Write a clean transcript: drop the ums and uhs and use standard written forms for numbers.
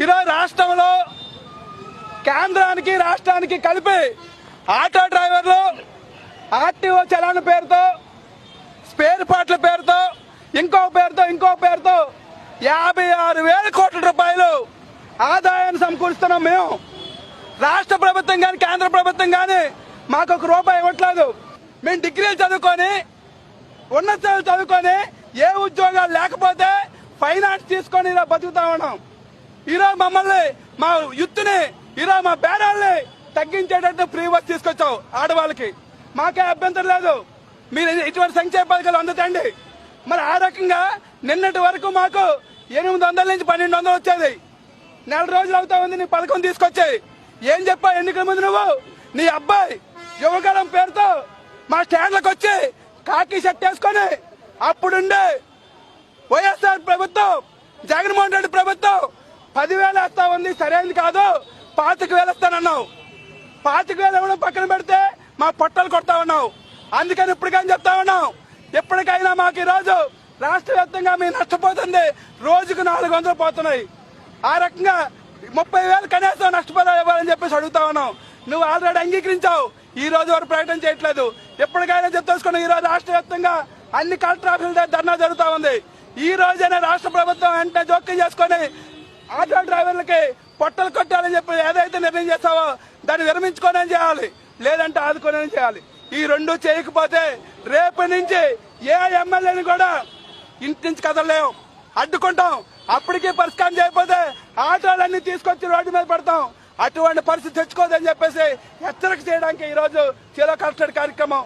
ఈరోజు రాష్ట్రంలో కేంద్రానికి రాష్ట్రానికి కలిపి ఆటో డ్రైవర్లు ఆర్టీఓ చలాన్ పేరుతో స్పేర్ పార్ట్ల పేరుతో ఇంకో పేరుతో 56,000 కోట్ల రూపాయలు ఆదాయాన్ని సమకూరుస్తున్నాం. మేము రాష్ట్ర ప్రభుత్వం కానీ కేంద్ర ప్రభుత్వం కానీ మాకు ఒక రూపాయి ఇవ్వట్లేదు. మేము డిగ్రీలు చదువుకొని ఉన్నత చదువులు చదువుకొని ఏ ఉద్యోగాలు లేకపోతే ఫైనాన్స్ తీసుకొని ఇలా బతుకుతా ఉన్నాం. ఈరోజు మమ్మల్ని మా యుత్తుని ఈరోజు మా బేరాల్ని తగ్గించేటట్టు ఫ్రీ బస్ తీసుకొచ్చావు ఆడవాళ్ళకి. మాకే అభ్యంతరం లేదు, మీరు ఇటువంటి సంక్షేమ పథకాలు అందుతండి. మరి ఆ రకంగా నిన్నటి వరకు మాకు 800 నుంచి 1200 వచ్చేది. నెల రోజులు అవుతా ఉంది నీ పథకం తీసుకొచ్చాయి. ఏం చెప్పా ఎన్నికల ముందు నువ్వు? నీ అబ్బాయి యువగలం పేరుతో మా స్టాండ్లకు వచ్చి కాకి షర్ట్ వేసుకొని అప్పుడుండే వైఎస్ఆర్ ప్రభుత్వం జగన్మోహన్ రెడ్డి ప్రభుత్వం 10,000 వేస్తా ఉంది, సరైనది కాదు, 25,000 ఇస్తానన్నావు. 25,000 ఇవ్వడం పక్కన పెడితే మా పొట్టలు కొడతా ఉన్నావు. అందుకని ఇప్పటికైనా చెప్తా ఉన్నాం, ఎప్పటికైనా మాకు ఈ రోజు రాష్ట్ర వ్యాప్తంగా మేము నష్టపోతుంది. రోజుకు 400 పోతున్నాయి. ఆ రకంగా 30,000 కనీసం నష్టపరిహారం ఇవ్వాలని చెప్పేసి అడుగుతా ఉన్నాం. నువ్వు ఆల్రెడీ అంగీకరించావు, ఈ రోజు వరకు ప్రకటన చేయట్లేదు. ఎప్పటికైనా చెప్తేసుకుని ఈ రోజు రాష్ట్ర వ్యాప్తంగా అన్ని కలెక్టర్ ఆఫీసుల దగ్గర ధర్నా జరుగుతా ఉంది. ఈ రోజైనా రాష్ట్ర ప్రభుత్వం వెంటనే జోక్యం చేసుకుని ఆటో డ్రైవర్లకి పొట్టలు కొట్టాలని చెప్పి ఏదైతే నిర్ణయం చేస్తావో దాన్ని విరమించుకోనే చేయాలి, లేదంటే ఆదుకోనే చేయాలి. ఈ రెండు చేయకపోతే రేపు నుంచి ఏ ఎమ్మెల్యేని కూడా ఇంటి నుంచి కదలలేము, అడ్డుకుంటాం. అప్పటికీ పరిష్కారం చేయకపోతే ఆటోలన్నీ తీసుకొచ్చి రోడ్డు మీద పడతాం. అటువంటి పరిస్థితి తెచ్చుకోదని చెప్పేసి హెచ్చరిక చేయడానికి ఈ రోజు చలో కలెక్టర్ కార్యక్రమం.